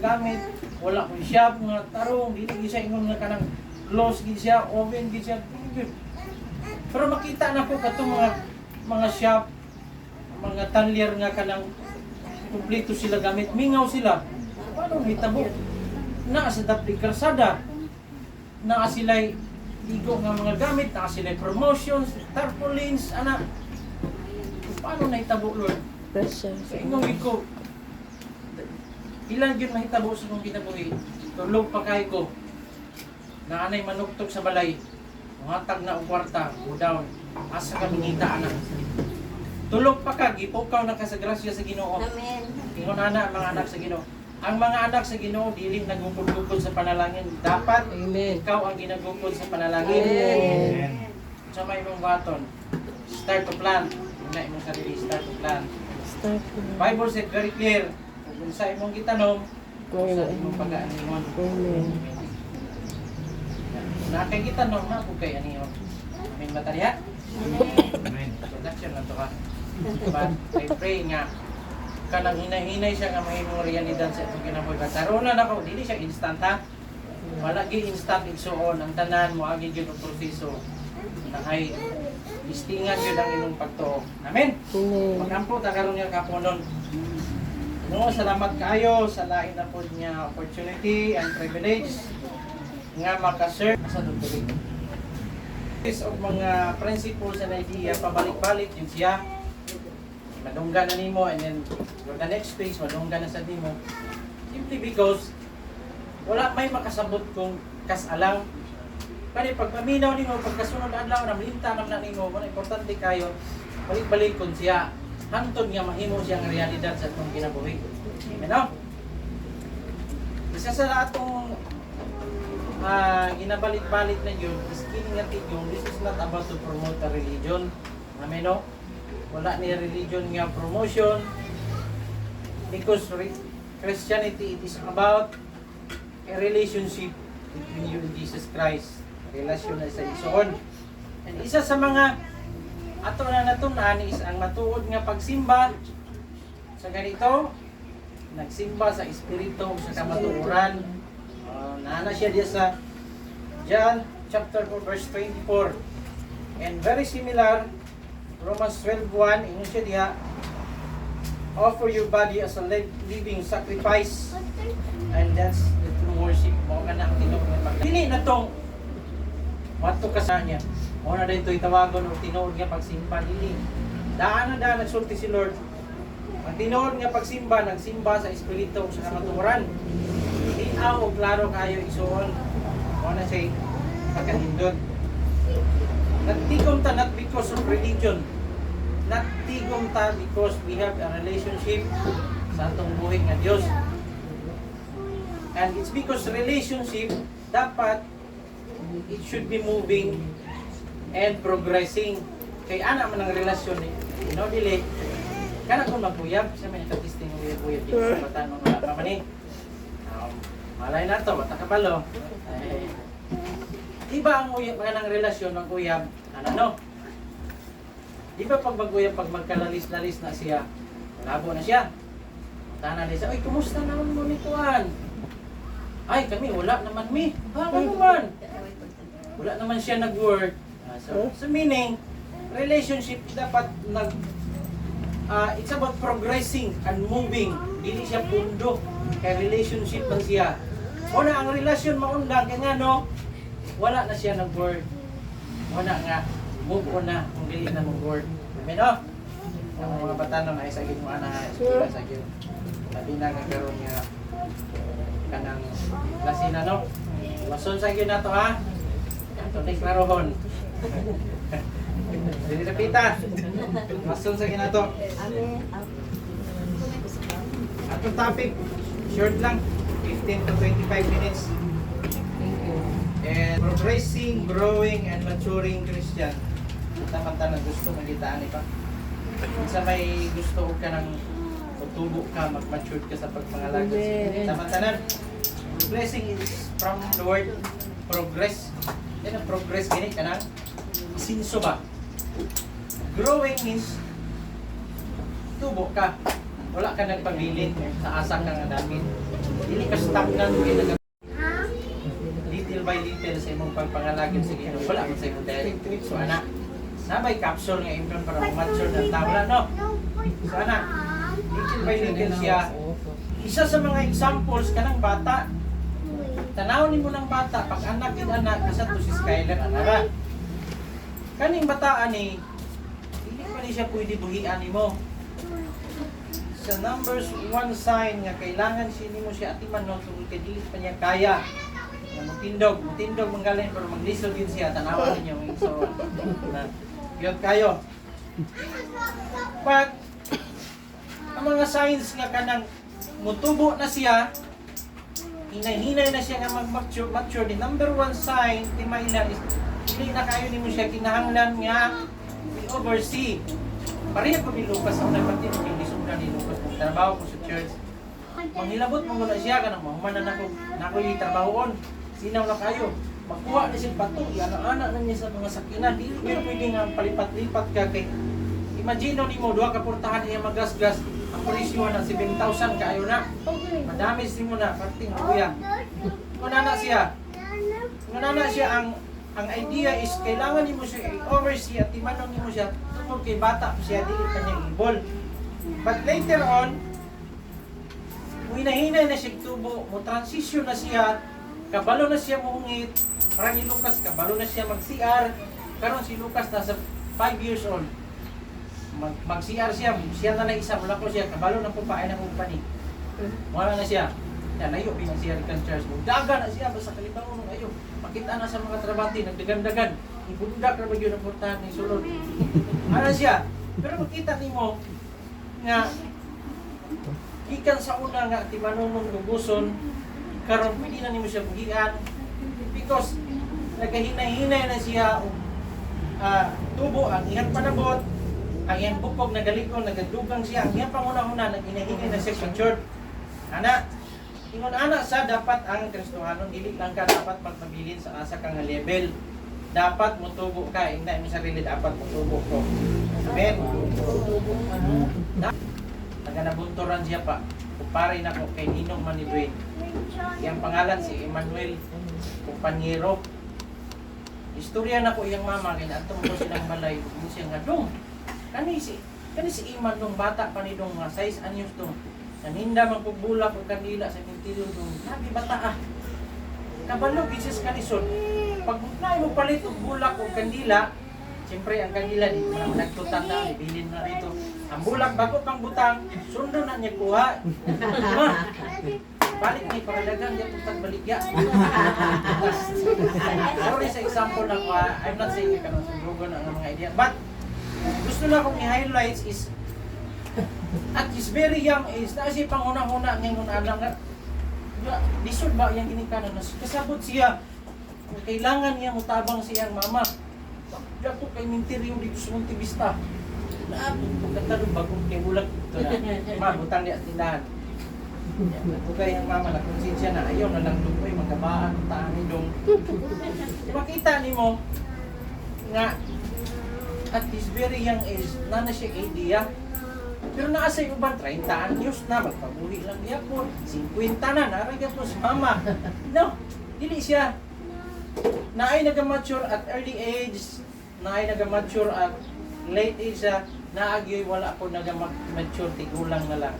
gamit, wala ko shop nga tarong, dili siya ingon nga kanang close gid siya, oven gid siya. Pero makita na ko katong mga shop, mga tanlier nga kanang kumpleto sila gamit, mingaw sila. Paano hitabo? Naa sa dapli karsada, naa sila'y igo nga mga gamit, naa sila'y promotions, tarpaulins, ana. Paano nahitabo, Lord? Pressure. So, ingong ko, ilan yun mahitabo sa kong kinabuhi? Tulog pa kay ko. Naanay manuktok sa balay. Muhatag na ang kwarta, go down. Asa ka mingita, anak. Tulog pa ka, gipukaw na ka sa grasya sa Ginoo. Amen. Ingon ana mga anak sa Ginoo. Ang mga anak sa Ginoo dili nagugod-gugod sa panalangin. Dapat Amen. ikaw ang ginagugod sa panalangin. Amen. Sa may mong baton, start to plan. Una imong sarili, start to plan. Start na. Bible said very clear. Kung sa imong gitanong, kung sa imong pag-aaningon. Amen. Na kay gitanong na kung kay aningon. Amen ba taliha? Amen. Production lang to ka. But I pray nga kanang hinay-hinay siya nga mahimong realidad sa itong kinabuhi. Karon na ako, dili siya instant ha. Wala gi instant igsuon ang tanan mo agi gyud og proseso. Nahay listingan gyud ang imong pagtuo. Amen. Amen. Magampo ta karon nga kaponon. No, salamat kayo sa lain na pod niya opportunity and privilege nga maka-serve sa dugtong. Is og mga principles and idea pabalik-balik yun siya. Madunggan na nimo and then for the next phase madunggan na sa nimo. Simply because wala may makasabot kung kasalang. Kani pagpaminaw nimo pagkasunod adlaw na malinta na nimo, mo importante kayo balik-balik kun siya hantod nga mahimo siyang realidad sa atong kinabuhi. Amen no? Isa sa atong ginabalik-balik na yun is kiningatig yung this is not about to promote a religion. Amen no? Wala ni religion nga promotion because Christianity it is about a relationship between you and Jesus Christ. Relasyon na sa isoon. And isa sa mga ato na natunan is ang matuod nga pagsimba sa ganito, nagsimba sa espiritu sa kamatuoran. Naana siya diya sa John chapter 4 verse 24. And very similar Romans 12:1 ingon siya diha, offer your body as a living sacrifice, and that's the true worship. Mao kana ang tinuod nga pag dili na tong wato ka sa niya. Mao na dito itawagon og tinuod nga pagsimba dili. Daan na nagsulti si Lord. Ang tinuod nga pagsimba nagsimba sa espiritu sa kamatuoran. Linaw og klaro kayo isuon. Mao na say pagkahindot. Nagtigom ta not because of religion. Nagtigom ta because we have a relationship sa atong buhay nga Dios. And it's because relationship dapat it should be moving and progressing. Kay ana man ang relasyon ni no dili kana kung maguyab sa may nakatisting ng uyab-uyab dito sa batan ng wala pa man ni. Malay na to, bata kabalo. Diba ang uyab mga nang relasyon ng uyab ano? Di ba pag mag-uyab, pag magkalalis-lalis na siya, malabo na siya. Tanan din siya, ay, kumusta naman mo ni Tuan? Ay, kami, wala naman mi. Ano naman? Wala naman siya nag-word. So meaning, relationship dapat it's about progressing and moving. Dili siya pundo. Kaya relationship man siya. Una, ang relasyon maundang, kaya nga no, wala na siya nag-word. Wala nga, move on na kung dili na mag-word. Amen o? Ang mga bata na may sagin mo na sila sagin. Labi na kagaroon nga kanang lasina no? Masun sagin na to ha? Ito na iklarohon. Dili napita. Masun sagin na to. Amen. Atong topic, short lang. 15 to 25 minutes. And progressing, growing, and maturing Christian. Tamang-tamang gusto magitaan pa. Sa may gusto ka ng tubo ka, mag-mature ka sa pagpangalaga. Tamang-tamang. Blessing is from the word progress. Yan ang progress gini ka ng sinso ba? Growing means tubo ka. Wala ka nagpabilin sa asa ka nga damit. Dili ka stagnant kay naga little by little sa imong pagpangalagin sa Ginoo. Wala man sa imong direct. So ana, nabay capsule nga imong para ma-mature ng tawla no. So ana, little by little siya. Isa sa mga examples kanang bata. Tanawon nimo ng bata pag anak gid anak asa to si Skyler anara. Kaning bata ani dili pa ni siya pwede buhian nimo. Sa numbers 1 sign nga kailangan nimo siya atiman no tungod kay dili pa niya kaya. Nga mutindog manggaling pero maglisod yun siya tanawan ninyo so yun kayo. Pag ang mga signs nga kanang mutubo na siya, hinay-hinay na siya nga mag-mature. The number 1 sign, timailan is, hindi na kayo ni mo siya kinahanglan nga i-oversee. Pareha ko ni Lucas, ako nagpatinig yung lisunggan ni Lucas. Kung trabaho ko sa church, manghilabot mo na siya, kanang mahumanan ako yung trabahoon. Sinaw na kayo. Magkuha na siya pato, i-anak-anak na niya sa mga sakinan. Di pero pwede nga palipat-lipat ka kay imagine ni mo, duha ka portahan niya magasgas, ang presyo na 7,000 kaayo na. Madami mo na, parting kuya. Ngunana siya, ang idea is kailangan nimo siya i-oversee at imanong nimo siya tungkol kay bata siya, dili pa niya ibol. But later on, hinahinay na siya tubo, mo transition na siya, kabalo na siya muungit, parang ni Lucas, kabalo na siya mag-CR, karon si Lucas nasa 5 years old. Mag-CR siya na lang isa, mula ko siya, kabalo na kumpain ng company. Wala na siya. Yan, ayo, pinag-CR ikan church. Daga na siya, basta kalibangon ng ayo. Makita na sa mga trabati, nagdagan-dagan. Ibundak na bagyo ng portahan ni Sulod. Ano siya? Pero makita ni mo, nga, ikan sa una nga, timanunong guguson, karon pwede na nimo siya buhian. Because, nagkahinay-hinay na siya, tubo ang iyang panabot, ang iyang bukog nagalikon, nagadugang siya, ang iyang panguna-una, naghinay-hinay na siya sa church. Anak, ingon anak sa dapat ang Kristohanon, dili lang ka dapat magpabilin sa asa kang level. Dapat mutubo ka, hindi mo sarili dapat mutubo ko. Amen. Naganabunturan siya pa. Kupare na ko kay Ninong Manidwin. Iyang pangalan si Emmanuel Kupanyero. Istorya na ko iyang mama kay atong ko silang balay, siya nga dong. Kani si Iman dong bata pa ni dong nga size anyos dong. Naninda man kog bulak og kandila sa mintilyo dong. Nabi bata ah. Kabalo bisis kanison. Pag naay mo palit og bulak og kandila, siyempre ang kandila di man nagtutan na ibilin na rito. Ang bulak bago pang butang, sundo na niya kuha. Ma, balik ni para dagang niya tutang baligya. Sorry sa example na ko, I'm not saying ka nang sundrugan ang mga idea, but gusto na kong i-highlights is at his very young age, na siya panguna-una ngayon alam nga lisod ba yung ginikanan na kasabot siya kung kailangan niya mutabang siyang mama. Dato kay minteryo dito sa Monte Vista. Pagkatalo bagong kay ulag ito na mabutang niya tindahan. Ito kay ang mama na konsensya na ayaw na lang doon ko'y magkabaan taan dong. Makita ni mo nga at his very young age na siya idea. Pero naasa yung uban 30 anyos na magpabuhi lang niya po 50 na naragyan po si mama. No, dili siya naay nagamature at early age, naay nagamature at late age siya, naagyoy wala ko nagamature tigulang na lang.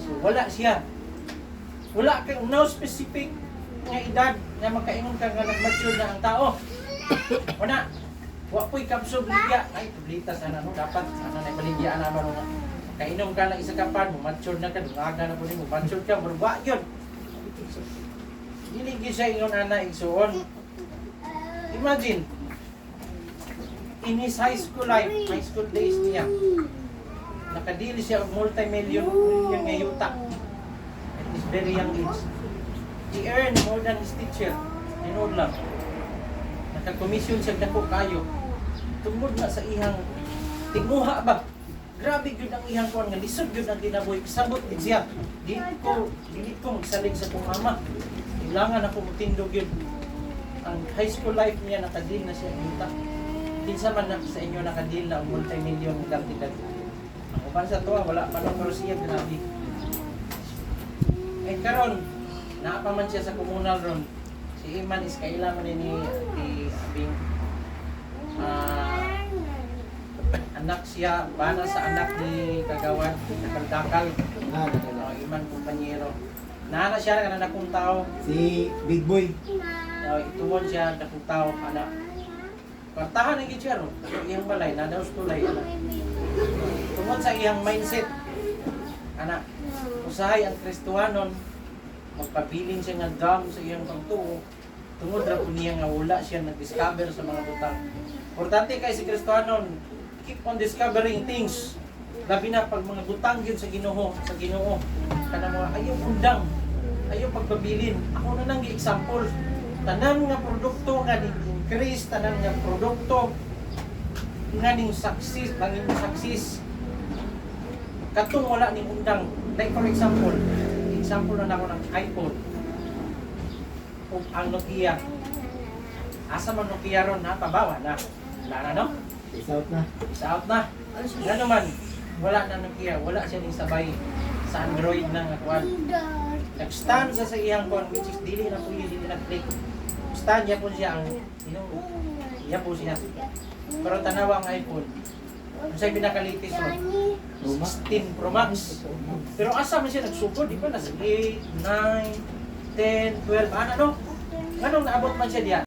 So wala siya. Wala kang no specific nga edad na makaingon ka nga nag-mature na ang tao. Una, wa po'y kapso baligya. Ay, tublita sana no, dapat sana na baligya na ba nga. Kainom ka lang isa kapan, mature na ka, dungaga na po rin mo, mature ka, marwa yun. So, hindi siya ingon ana igsuon. Imagine, in his high school life, high school days niya, nakadili siya og multi-million nga yuta at his very young age. He earned more than his teacher. Tinood lang. Naka-commission siya dako kayo. Tungod na sa ihang tinguha ba? Grabe gyud ang ihang kuan nga lisod gyud ang kinabuhi. Sabot gid siya. Dili ko magsalig sa kong mama. Kailangan ako mutindog yun. Ang high school life niya nakadil na siya yuta. Kinsa man na sa inyo nakadil na ang multi-million kantidad. Ang uban sa tuwa wala pa nang pero siya grabe. Eh karon, naa pa man siya sa komunal ron. Si Iman is kailangan ni Abing anak siya, bana sa anak ni Kagawad, nakaldakal. Iman kumpanyero. Nana siya nga nakong tao. Si Big Boy. Itumon siya nakong tao anak. Kwartahan ang gitsero. Iyang balay, nadaos tulay anak. Tungod sa iyang mindset, anak, usahay ang Kristuhanon, magpabilin siya ng dam sa iyang pagtuo. Tungod ra po niya nga wala siya nag-discover sa mga butang. Importante kay si Kristuhanon, keep on discovering things. Labi na pag mga butang yun sa Ginoo, kana mga ayaw undang, ayaw pagpabilin. Ako na nang gi-example. Tanan nga produkto nga ni increase, tanan nga produkto nga ning success, success. Katong wala ning undang. Like for example na nako ng iPhone. Ug ang Nokia. Asa man Nokia ron na pabawa na. Wala na no? Peace out na. Peace out na. Ano man, wala na Nokia, wala siya ning sabay sa Android na nga kuan. Nag-stand sa iyang kuan which is dili na puli, dili na click. Stand niya po siya ang iya po siya. Pero tanawa ang iPhone. Ang sa'yo pinakalitis ron. 16 Pro Max. Pero asa man siya nagsugod, di ba? Nasa 8, 9, 10, 12, ano? Anong naabot man siya diyan?